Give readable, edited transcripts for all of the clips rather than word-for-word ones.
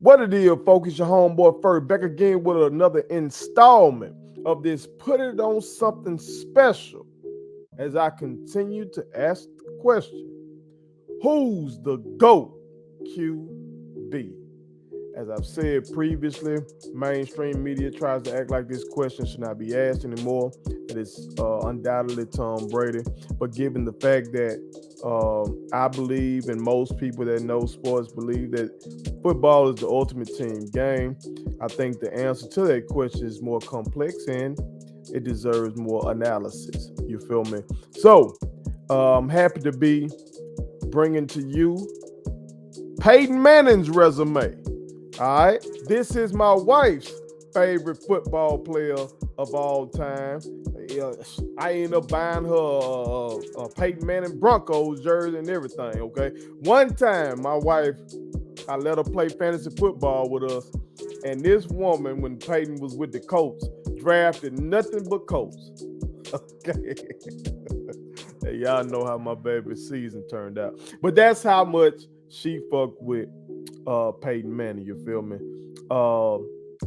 What it is, focus your homeboy first. Back again with another installment of this Put It On Something Special as I continue to ask the question, who's the GOAT QB? As I've said previously, mainstream media tries to act like this question should not be asked anymore. That it's undoubtedly Tom Brady. But given the fact that I believe, and most people that know sports believe, that football is the ultimate team game, I think the answer to that question is more complex and it deserves more analysis. You feel me? So I'm happy to be bringing to you Peyton Manning's resume. All right, this is my wife's favorite football player of all time. I ended up buying her a Peyton Manning Broncos jersey and everything. Okay, one time my wife, I let her play fantasy football with us, and this woman, when Peyton was with the Colts, drafted nothing but Colts. Okay, hey, y'all know how my baby's season turned out, but that's how much she fucked with Peyton Manning, you feel me?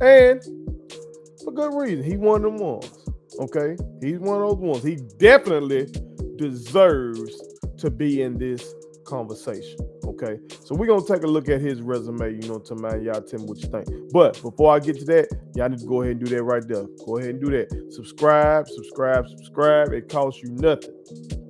And for good reason. He one of them ones. Okay? He's one of those ones. He definitely deserves to be in this conversation. Okay? So we're gonna take a look at his resume, you know, to man, y'all tell me what you think. But before I get to that, y'all need to go ahead and do that right there. Go ahead and do that. Subscribe. It costs you nothing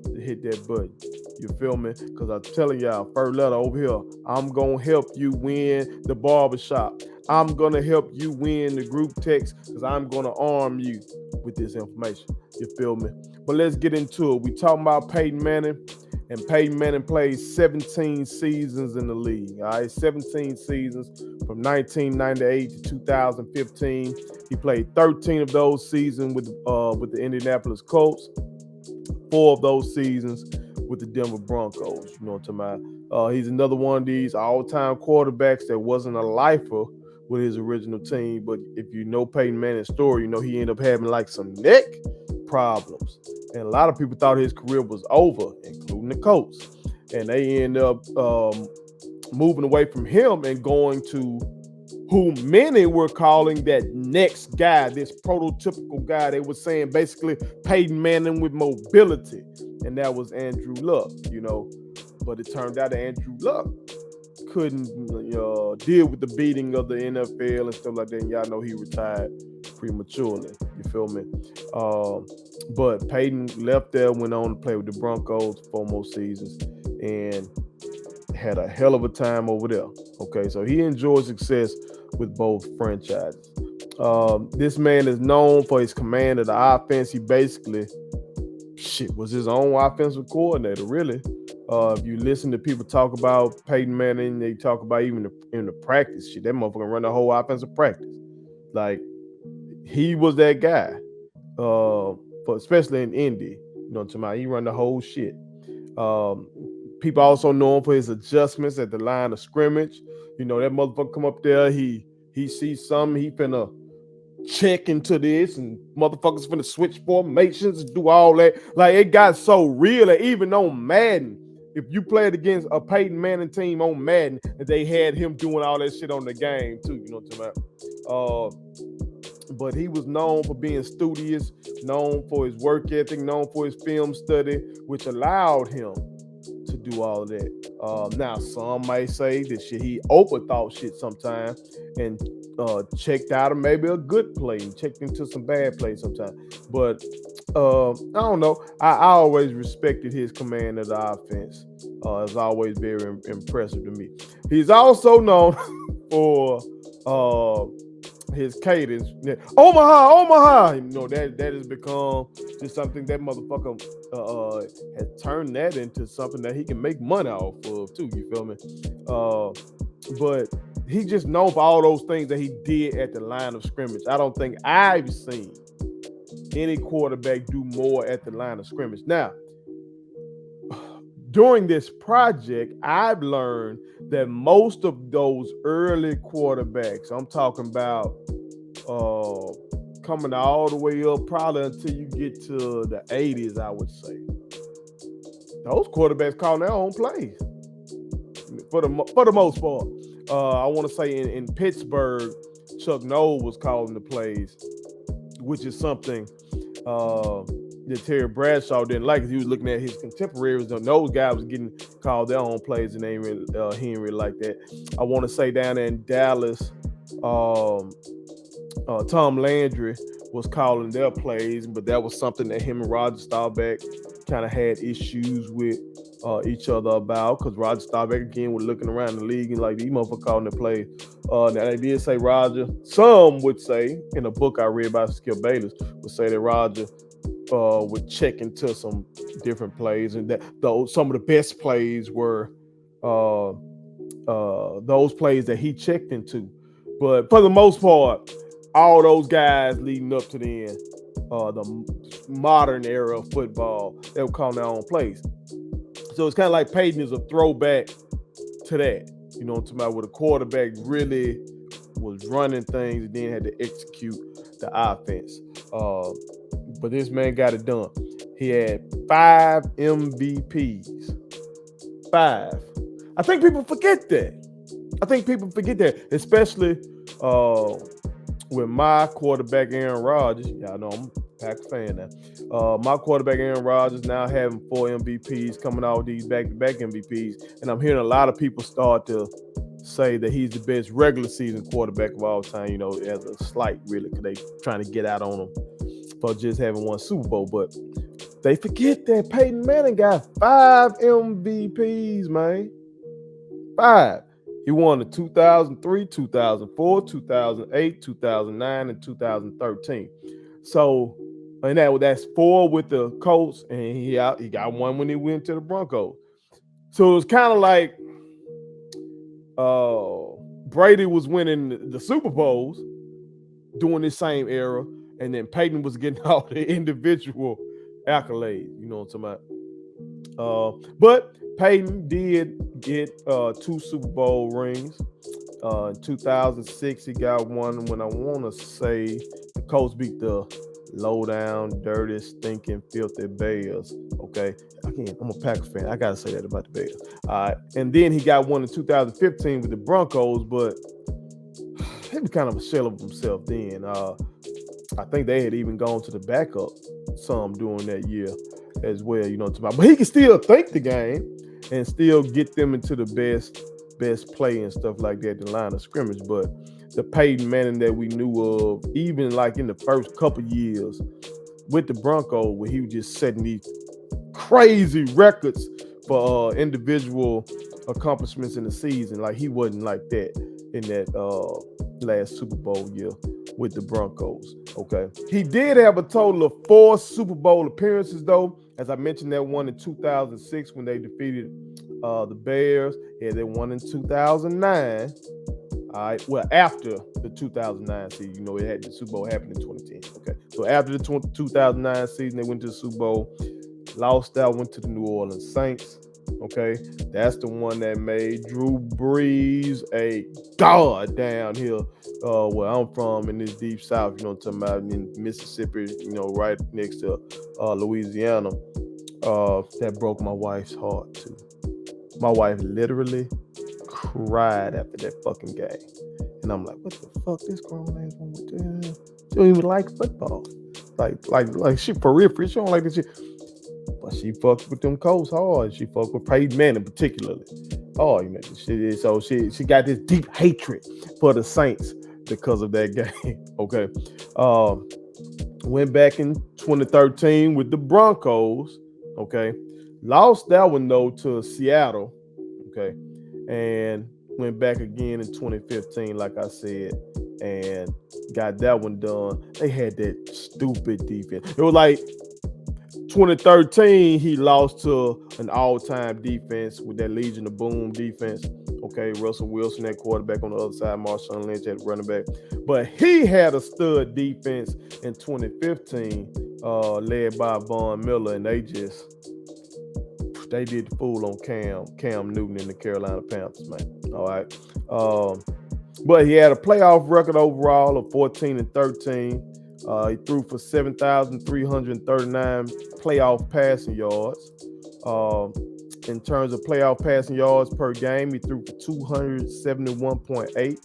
to hit that button. You feel me? Because I'm telling y'all, first letter over here, I'm going to help you win the barbershop. I'm going to help you win the group text because I'm going to arm you with this information. You feel me? But let's get into it. We talking about Peyton Manning, and Peyton Manning played 17 seasons in the league. All right, 17 seasons from 1998 to 2015. He played 13 of those seasons with the Indianapolis Colts, 4 of those seasons with the Denver Broncos. You know what I'm talking about? He's another one of these all-time quarterbacks that wasn't a lifer with his original team. But if you know Peyton Manning's story, you know he ended up having like some neck problems. And a lot of people thought his career was over, including the Colts. And they ended up moving away from him and going to who many were calling that next guy, this prototypical guy. They were saying basically Peyton Manning with mobility, and that was Andrew Luck, you know. But it turned out that Andrew Luck couldn't deal with the beating of the NFL and stuff like that. And y'all know he retired prematurely. You feel me? But Peyton left there, went on to play with the Broncos 4 more seasons, and had a hell of a time over there. Okay, so he enjoyed success with both franchises. This man is known for his command of the offense. He basically was his own offensive coordinator, really. If you listen to people talk about Peyton Manning, they talk about even in the practice shit. That motherfucker run the whole offensive practice. Like, he was that guy. For especially in Indy, you know what I'm talking about. He run the whole shit. People also know him for his adjustments at the line of scrimmage. You know, that motherfucker come up there, he sees something, he finna check into this, and motherfuckers finna switch formations and do all that. Like, it got so real that even on Madden, if you played against a Peyton Manning team on Madden, they had him doing all that shit on the game too, you know what I'm talking about? But he was known for being studious, known for his work ethic, known for his film study, which allowed him to do all of that. Now, some might say that shit, he overthought shit sometimes and checked out of maybe a good play and checked into some bad plays sometimes. But I don't know. I always respected his command of the offense. It was always very impressive to me. He's also known for his cadence. Omaha. You know, that has become just something that motherfucker has turned that into something that he can make money off of too. You feel me? But he's just known for all those things that he did at the line of scrimmage. I don't think I've seen any quarterback do more at the line of scrimmage. Now, during this project, I've learned that most of those early quarterbacks, I'm talking about coming all the way up probably until you get to the 80s, I would say. Those quarterbacks calling their own plays for the most part. I want to say in Pittsburgh, Chuck Noll was calling the plays, which is something that Terry Bradshaw didn't like, because he was looking at his contemporaries, and those guys was getting called their own plays, and he didn't really like that. I want to say down there in Dallas, Tom Landry was calling their plays, but that was something that him and Roger Staubach kind of had issues with each other about, because Roger Staubach again was looking around the league and like, these motherfuckers calling the plays. Now they did say Roger, some would say, in a book I read by Skip Bayless, would say that Roger would check into some different plays, and that some of the best plays were those plays that he checked into. But for the most part, all those guys leading up to the end, the modern era of football, they were calling their own plays. So it's kind of like Peyton is a throwback to that. You know what I'm talking about? Where the quarterback really was running things and then had to execute the offense. But this man got it done. He had 5 MVPs. 5. I think people forget that. Especially with my quarterback, Aaron Rodgers. Y'all know I'm a Packer fan now. My quarterback, Aaron Rodgers, now having 4 MVPs, coming out with these back-to-back MVPs. And I'm hearing a lot of people start to say that he's the best regular season quarterback of all time, as a slight, really, because they trying to get out on him for just having won Super Bowl. But they forget that Peyton Manning got 5 MVPs, man. 5. He won in 2003, 2004, 2008, 2009, and 2013. So, and that's 4 with the Colts, and he got 1 when he went to the Broncos. So it was kind of like Brady was winning the Super Bowls during this same era, and then Peyton was getting all the individual accolades. You know what I'm talking about? But Peyton did get 2 Super Bowl rings. In 2006, he got one when I want to say the Colts beat the low-down, dirty, stinking, filthy Bears. Okay, again, I'm a Packers fan. I gotta say that about the Bears. All right, and then he got one in 2015 with the Broncos, but he was kind of a shell of himself then. I think they had even gone to the backup some during that year as well. You know what I'm talking about? But he can still think the game and still get them into the best play and stuff like that in the line of scrimmage. But the Peyton Manning that we knew of, even like in the first couple years with the Broncos, where he was just setting these crazy records for individual accomplishments in the season, like he wasn't like that in that last Super Bowl year with the Broncos. Okay, he did have a total of 4 Super Bowl appearances, though. As I mentioned, that one in 2006 when they defeated the Bears. Yeah, they won in 2009. All right. Well, after the 2009 season, it had the Super Bowl happened in 2010. Okay. So after the 2009 season, they went to the Super Bowl, lost out, went to the New Orleans Saints. Okay. That's the one that made Drew Brees a god down here where I'm from in this deep south, you know what I'm talking about, in Mississippi, right next to Louisiana. That broke my wife's heart too. My wife literally cried after that fucking game. And I'm like, what the fuck this grown ass woman doing? She don't even like football. Like she for real, she don't like this shit. But she fucked with them Colts hard. She fucked with Peyton Manning particularly. Oh, so she got this deep hatred for the Saints because of that game. Okay. Went back in 2013 with the Broncos. Okay. Lost that one though to Seattle. Okay. And went back again in 2015, like I said, and got that one done. They had that stupid defense. It was like 2013, he lost to an all-time defense with that Legion of Boom defense. Okay, Russell Wilson, that quarterback on the other side, Marshawn Lynch at running back. But he had a stud defense in 2015, led by Von Miller, and they did the fool on Cam Newton and the Carolina Panthers, man. All right. But he had a playoff record overall of 14-13. He threw for 7,339 playoff passing yards. In terms of playoff passing yards per game, he threw for 271.8.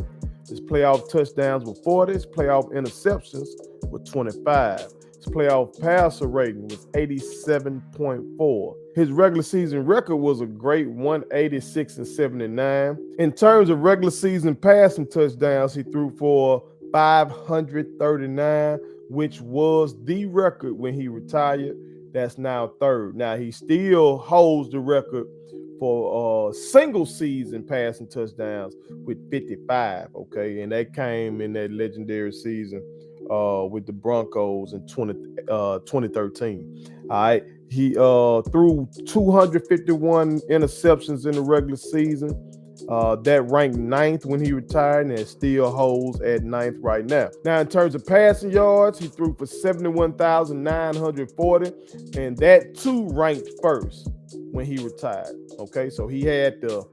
His playoff touchdowns were 40. His playoff interceptions were 25. His playoff passer rating was 87.4. His regular season record was a great 186-79. In terms of regular season passing touchdowns, he threw for 539, which was the record when he retired. That's now third. Now, he still holds the record for single season passing touchdowns with 55, okay? And that came in that legendary season with the Broncos in 2013. All right. He threw 251 interceptions in the regular season. That ranked 9th when he retired, and it still holds at 9th right now. Now, in terms of passing yards, he threw for 71,940, and that too ranked first when he retired. Okay, so he had the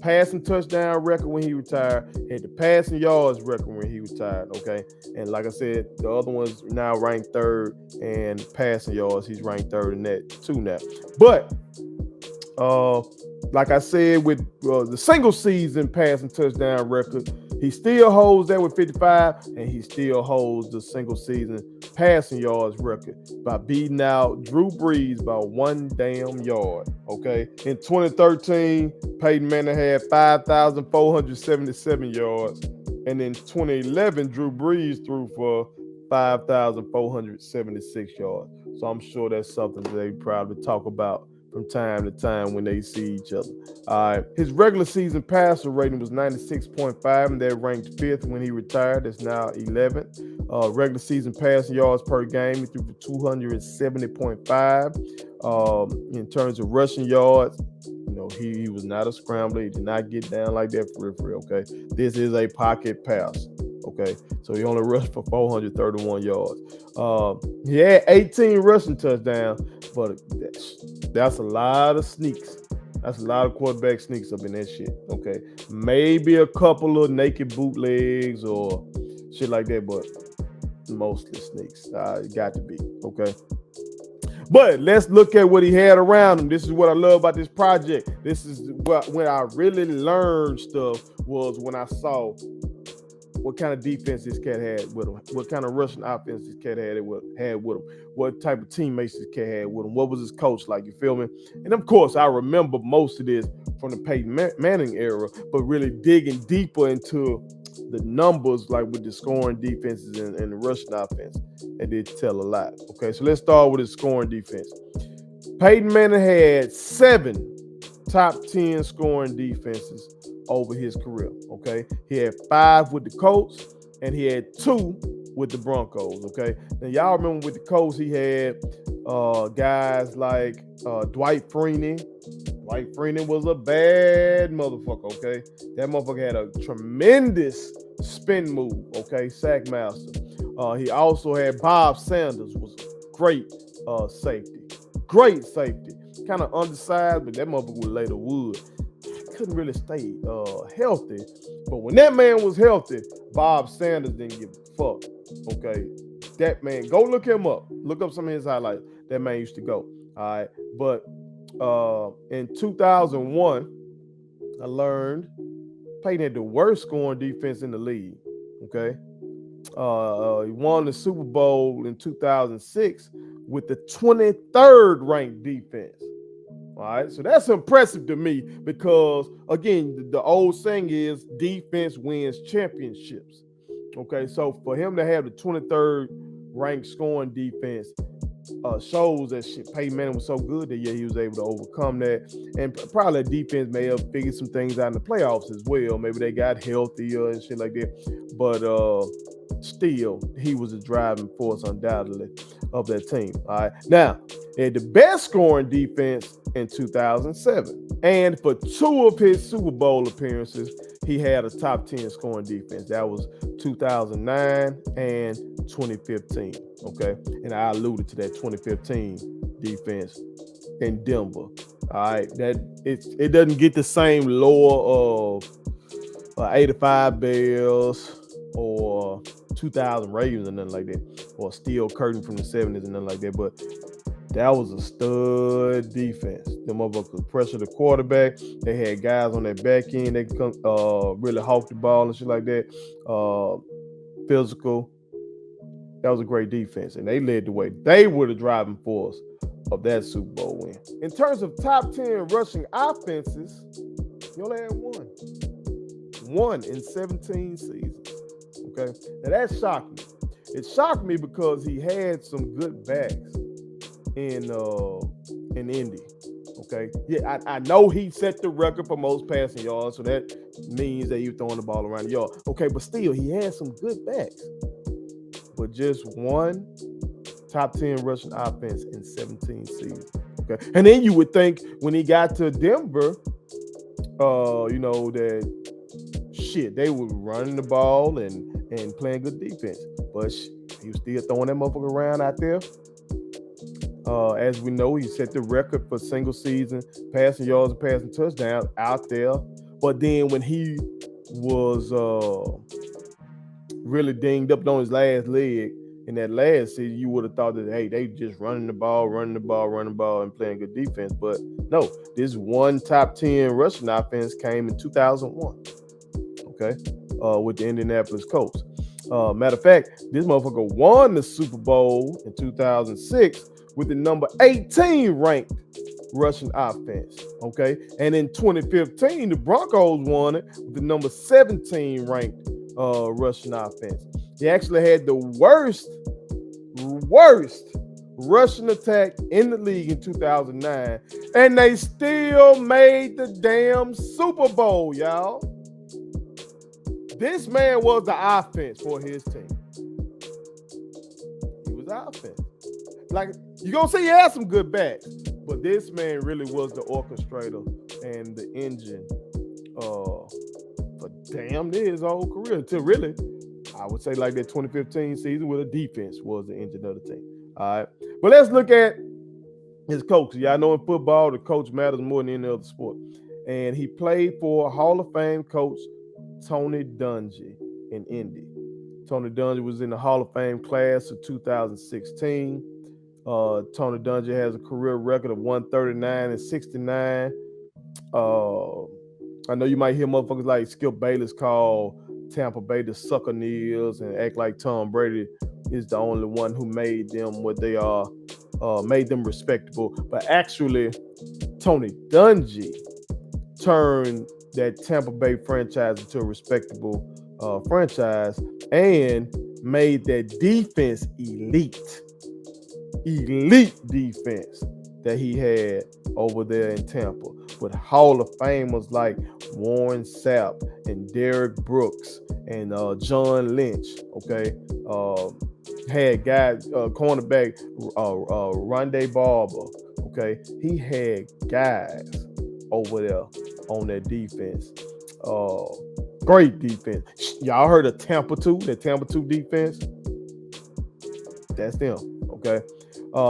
passing touchdown record when he retired, had the passing yards record when he retired. Okay, and like I said, the other one's now ranked third, and passing yards, he's ranked third in that too now. But like I said, with the single season passing touchdown record, he still holds that with 55, and he still holds the single season passing yards record by beating out Drew Brees by 1 damn yard. Okay, in 2013, Peyton Manning had 5,477 yards, and in 2011, Drew Brees threw for 5,476 yards. So I'm sure that's something they probably talk about from time to time when they see each other. His regular season passer rating was 96.5, and that ranked 5th when he retired. That's now 11th. Regular season passing yards per game, he threw for 270.5. In terms of rushing yards, he was not a scrambler. He did not get down like that for real, okay? This is a pocket pass, okay? So he only rushed for 431 yards. He had 18 rushing touchdowns, but that's a lot of sneaks. That's a lot of quarterback sneaks up in that shit, okay? Maybe a couple of naked bootlegs or shit like that, but mostly sneaks. It got to be, okay? But let's look at what he had around him. This is what I love about this project. This is when I really learned stuff, was when I saw what kind of defense this cat had with him, what kind of rushing offense this cat had with him, what type of teammates this cat had with him, what was his coach like, you feel me? And of course, I remember most of this from the Peyton Manning era, but really digging deeper into the numbers, like with the scoring defenses and the rushing offense, it did tell a lot. Okay, so let's start with his scoring defense. Peyton Manning had 7 top 10 scoring defenses over his career. Okay, he had 5 with the Colts, and he had 2 with the Broncos. Okay, now y'all remember with the Colts, he had guys like Dwight Freeney. Dwight Freeney was a bad motherfucker. Okay, that motherfucker had a tremendous spin move. Okay, sack master. He also had Bob Sanders, was great safety. Great safety. Kind of undersized, but that motherfucker would lay the wood. Couldn't really stay healthy. But when that man was healthy, Bob Sanders didn't give a fuck. Okay. That man, go look him up. Look up some of his highlights. That man used to go. All right. But in 2001, I learned Peyton had the worst scoring defense in the league. Okay. He won the Super Bowl in 2006 with the 23rd ranked defense. All right, so that's impressive to me because, again, the old saying is defense wins championships. Okay, so for him to have the 23rd ranked scoring defense shows that Peyton Manning was so good that, yeah, he was able to overcome that. And probably the defense may have figured some things out in the playoffs as well. Maybe they got healthier and shit like that. But still, he was a driving force, undoubtedly, of that team. All right, now, he had the best scoring defense in 2007. And for 2 of his Super Bowl appearances, he had a top 10 scoring defense. That was 2009 and 2015. Okay. And I alluded to that 2015 defense in Denver. All right. That it doesn't get the same lore of 85 Bears or 2000 Ravens and nothing like that, or Steel Curtain from the 70s and nothing like that. But That was a stud defense. Them motherfuckers could pressure the quarterback. They had guys on their back end. They could come, really hawk the ball and shit like that. Physical. That was a great defense, and they led the way. They were the driving force of that Super Bowl win. In terms of top 10 rushing offenses, you only had one. One in 17 seasons. Okay? Now that shocked me. It shocked me because he had some good backs in Indy. Okay? Yeah, I know he set the record for most passing yards, so that means that you're throwing the ball around the yard. Okay, but still, he had some good backs. But just one top 10 rushing offense in 17 seasons. Okay. And then you would think when he got to Denver, that shit, they were running the ball and playing good defense. But he was still throwing that motherfucker around out there. As we know, he set the record for single season passing yards and passing touchdowns out there. But then when he was really dinged up on his last leg in that last season, you would have thought that, hey, they just running the ball, and playing good defense. But no, this one top 10 rushing offense came in 2001, okay, with the Indianapolis Colts. Matter of fact, this motherfucker won the Super Bowl in 2006 with the number 18 ranked rushing offense, okay? And in 2015, the Broncos won it with the number 17 ranked rushing offense. He actually had the worst rushing attack in the league in 2009, and they still made the damn Super Bowl, y'all. This man was the offense for his team. He was the offense. Like, you're going to see he had some good backs, but this man really was the orchestrator and the engine for damn near his whole career until really, I would say like that 2015 season where the defense was the engine of the team. All right. But let's look at his coach. Y'all know in football, the coach matters more than any other sport. And he played for Hall of Fame coach Tony Dungy in Indy. Tony Dungy was in the Hall of Fame class of 2016. Tony Dungy has a career record of 139 and 69. I know you might hear motherfuckers like Skip Bayless call Tampa Bay the sucker kneels and act like Tom Brady is the only one who made them what they are, made them respectable. But actually, Tony Dungy turned that Tampa Bay franchise into a respectable franchise and made that defense elite defense that he had over there in Tampa with Hall of Famers like Warren Sapp and Derek Brooks and John Lynch. Okay, had guys, cornerback Rondé Barber. Okay, he had guys over there on that defense. Great defense. Y'all heard of Tampa 2? That Tampa 2 defense? That's them. Okay.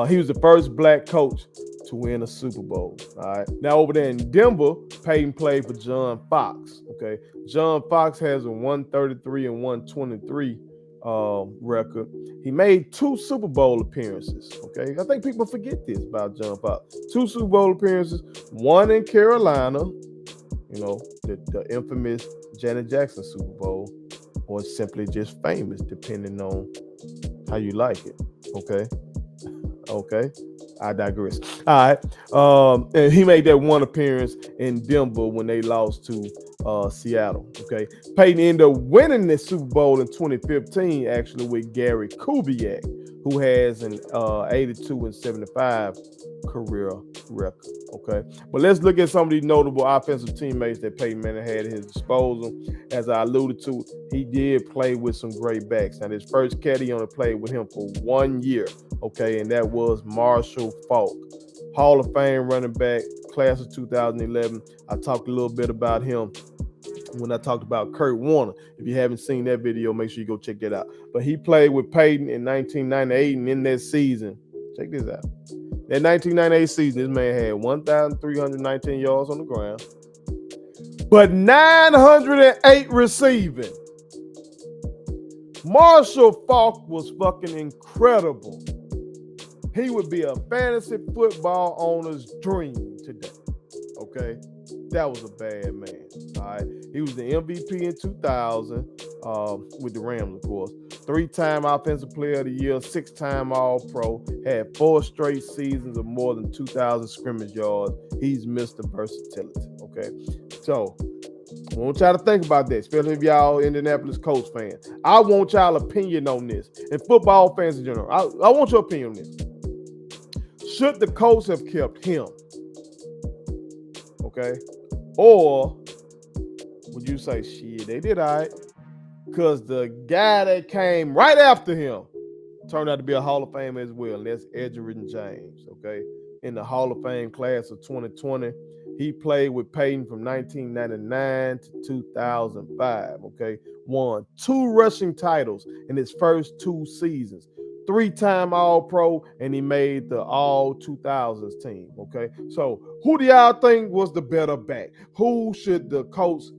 He was the first black coach to win a Super Bowl. All right. Now over there in Denver, Peyton played for John Fox. Okay. John Fox has a 133 and 123 record. He made 2 Super Bowl appearances. Okay. I think people forget this about John Fox. 2 Super Bowl appearances, one in Carolina, you know, the infamous Janet Jackson Super Bowl, or simply just famous, depending on how you like it. Okay, I digress. All right, and he made that one appearance in Denver when they lost to Seattle. Okay, Peyton ended up winning the Super Bowl in 2015, actually with Gary Kubiak, who has an 82 and 75 career record. Okay, but let's look at some of these notable offensive teammates that Peyton Manning had at his disposal. As I alluded to, he did play with some great backs. Now, his first cat, he only played with him for 1 year. Okay, and that was Marshall Faulk, Hall of Fame running back, class of 2011. I talked a little bit about him when I talked about Kurt Warner. If you haven't seen that video, make sure you go check that out. But he played with Peyton in 1998, and in that season, check this out. That 1998 season, this man had 1,319 yards on the ground, but 908 receiving. Marshall Faulk was fucking incredible. he would be a fantasy football owner's dream today. Okay, that was a bad man. All right, he was the MVP in 2000 with the Rams, of course. 3-time Offensive Player of the Year, 6-time All-Pro. Had 4 straight seasons of more than 2,000 scrimmage yards. He's Mr. Versatility. Okay, so I want y'all to think about this, especially if y'all Indianapolis Colts fans. I want y'all opinion on this, and football fans in general. I want your opinion on this. Should the Colts have kept him? Okay, or would you say, shit, they did all right? Because the guy that came right after him turned out to be a Hall of Fame as well, and that's Edgerrin James, okay? In the Hall of Fame class of 2020, he played with Peyton from 1999 to 2005, okay? Won 2 rushing titles in his first 2 seasons. 3-time All-Pro, and he made the All-2000s team, okay? So who do y'all think was the better back? Who should the Colts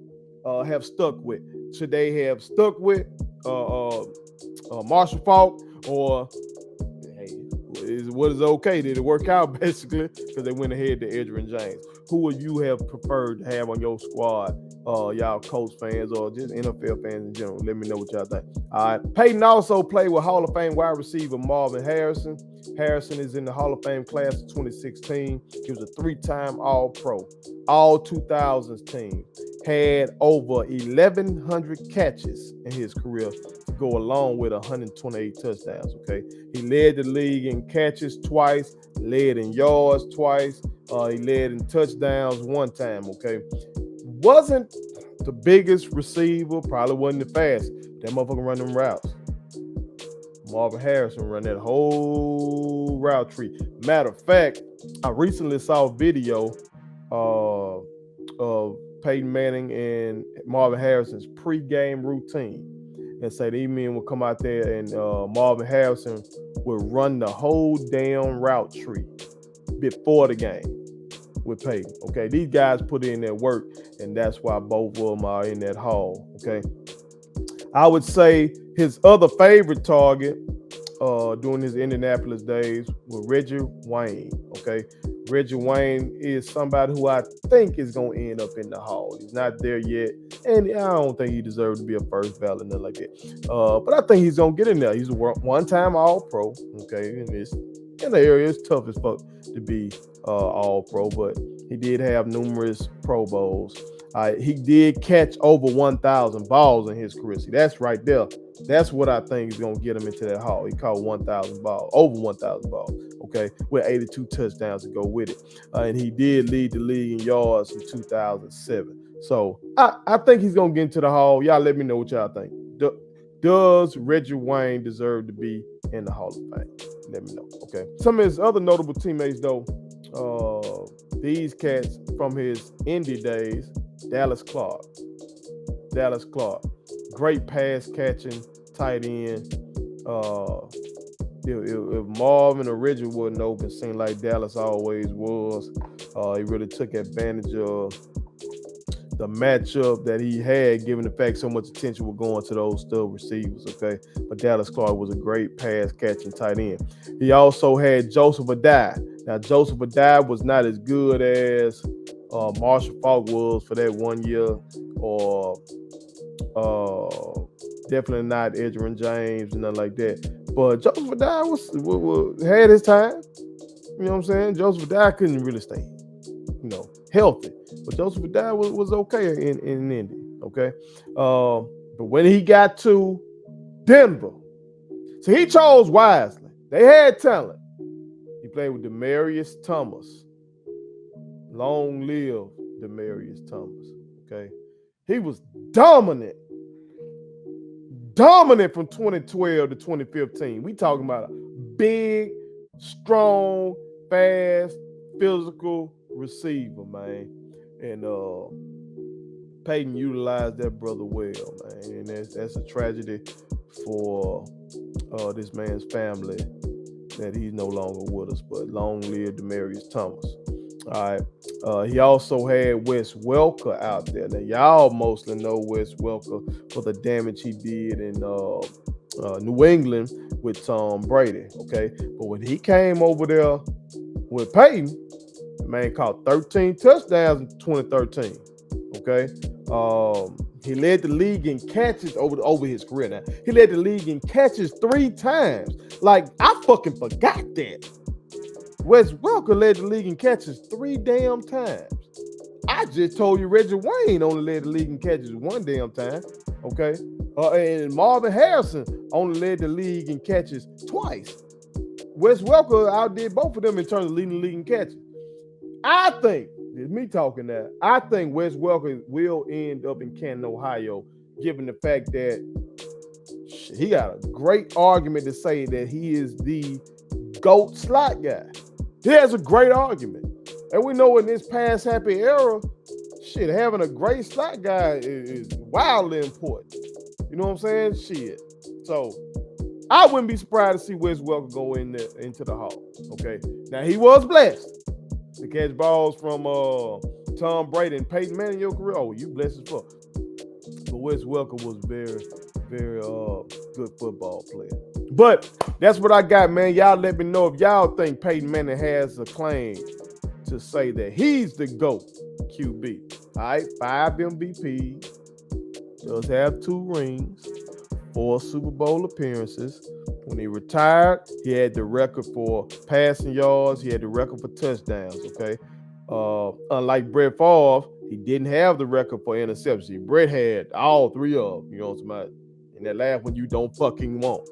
have stuck with? Should they have stuck with Marshall Faulk, or hey, what is okay? Did it work out basically because they went ahead to Edgerrin James? Who would you have preferred to have on your squad, y'all Colts fans or just NFL fans in general? Let me know what y'all think. All right. Peyton also played with Hall of Fame wide receiver Marvin Harrison. Harrison is in the Hall of Fame class of 2016. He was a 3-time All-Pro, All-2000s team. Had over 1,100 catches in his career to go along with 128 touchdowns, okay? He led the league in catches twice, led in yards twice, he led in touchdowns 1 time, okay? Wasn't the biggest receiver, probably wasn't the fastest. That motherfucker run them routes. Marvin Harrison run that whole route tree. Matter of fact, I recently saw a video of Peyton Manning and Marvin Harrison's pregame routine. And say these men would come out there and Marvin Harrison would run the whole damn route tree before the game with Peyton. Okay, these guys put in their work, and that's why both of them are in that hall. Okay, I would say his other favorite target during his Indianapolis days was Reggie Wayne. Okay, Reggie Wayne is somebody who I think is going to end up in the hall. He's not there yet, and I don't think he deserves to be a first ballot, nothing like that. But I think he's going to get in there. He's a 1-time All-Pro. Okay, and it's in the area, it's tough as fuck to be All-Pro, but he did have numerous Pro Bowls. He did catch over 1,000 balls in his career. See, that's right there. That's what I think is going to get him into that hall. He caught 1,000 balls, over 1,000 balls, okay, with 82 touchdowns to go with it. And he did lead the league in yards in 2007. So I think he's going to get into the hall. Y'all let me know what y'all think. Does Reggie Wayne deserve to be in the Hall of Fame? Let me know, okay? Some of his other notable teammates, though, these cats from his Indy days, Dallas Clark. Great pass catching tight end. If Marvin or Reggie wasn't open, seemed like Dallas always was. He really took advantage of the matchup that he had, given the fact so much attention was going to those stud receivers, okay? But Dallas Clark was a great pass-catching tight end. He also had Joseph Adai. Now, Joseph Adai was not as good as Marshall Faulk was for that 1 year, or definitely not Edgerrin James and nothing like that. But Joseph Adai had his time. You know what I'm saying? Joseph Adai couldn't really stay, healthy. But Joseph Adai was okay in Indy, okay? But when he got to Denver, so he chose wisely. They had talent. He played with Demaryius Thomas. Long live Demaryius Thomas, okay? He was dominant from 2012 to 2015. We talking about a big, strong, fast, physical receiver, man. And Peyton utilized that brother well, man. And that's a tragedy for this man's family that he's no longer with us. But long live Demaryius Thomas. All right. He also had Wes Welker out there. Now, y'all mostly know Wes Welker for the damage he did in New England with Tom Brady, okay? But when he came over there with Peyton, the man caught 13 touchdowns in 2013, okay? He led the league in catches over his career now. He led the league in catches 3 times. Like, I fucking forgot that. Wes Welker led the league in catches 3 damn times. I just told you Reggie Wayne only led the league in catches 1 damn time, okay? And Marvin Harrison only led the league in catches twice. Wes Welker outdid both of them in terms of leading the league in catches. I think, it's me talking now, I think Wes Welker will end up in Canton, Ohio, given the fact that he got a great argument to say that he is the GOAT slot guy. He has a great argument. And we know in this pass happy era, shit, having a great slot guy is wildly important. You know what I'm saying? Shit. So I wouldn't be surprised to see Wes Welker go in there, into the Hall. Okay. Now he was blessed to catch balls from Tom Brady and Peyton Manning in your career. Oh, you blessed as fuck. But Wes Welker was very, very good football player. But that's what I got, man. Y'all let me know if y'all think Peyton Manning has a claim to say that he's the GOAT QB. All right, 5 MVPs, does have 2 rings, 4 Super Bowl appearances. When he retired, he had the record for passing yards. He had the record for touchdowns, okay? Unlike Brett Favre, he didn't have the record for interceptions. Brett had all 3 of them, you know what I'm saying? And that last one you don't fucking want.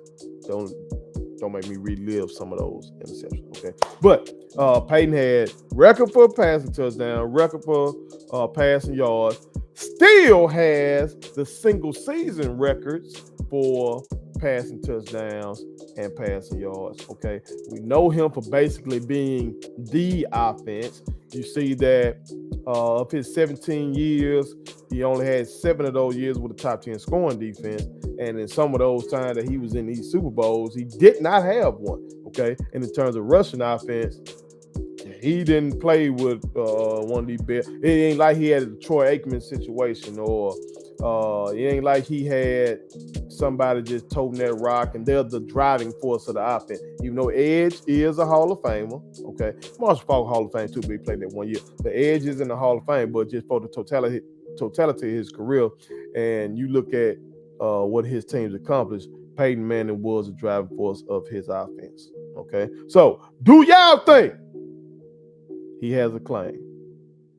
Don't make me relive some of those interceptions, okay? But Peyton had record for passing touchdown, record for passing yards, still has the single season records for passing touchdowns and passing yards, okay? We know him for basically being the offense. You see that of his 17 years, he only had 7 of those years with a top 10 scoring defense. And in some of those times that he was in these Super Bowls, he did not have one, okay? And in terms of rushing offense, he didn't play with one of these best. It ain't like he had a Troy Aikman situation, or it ain't like he had somebody just toting that rock and they're the driving force of the offense. Even though Edge is a Hall of Famer, okay? Marshall Faulk Hall of Fame too, but he played that 1 year. The Edge is in the Hall of Fame, but just for the totality of his career, and you look at what his teams accomplished, Peyton Manning was a driving force of his offense, okay? So, do y'all think he has a claim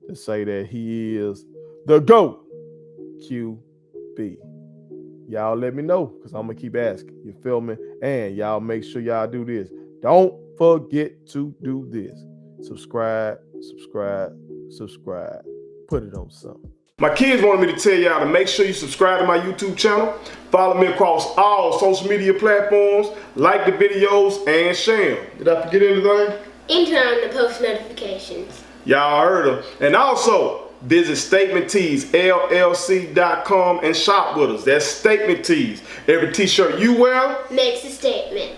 to say that he is the GOAT QB? Y'all let me know, because I'm going to keep asking. You feel me? And y'all make sure y'all do this. Don't forget to do this. Subscribe. Put it on something. My kids wanted me to tell y'all to make sure you subscribe to my YouTube channel. Follow me across all social media platforms. Like the videos and share them. Did I forget anything? And turn on the post notifications. Y'all heard them. And also, visit Statement Tees, LLC.com and shop with us. That's Statement Tees. Every t-shirt you wear makes a statement.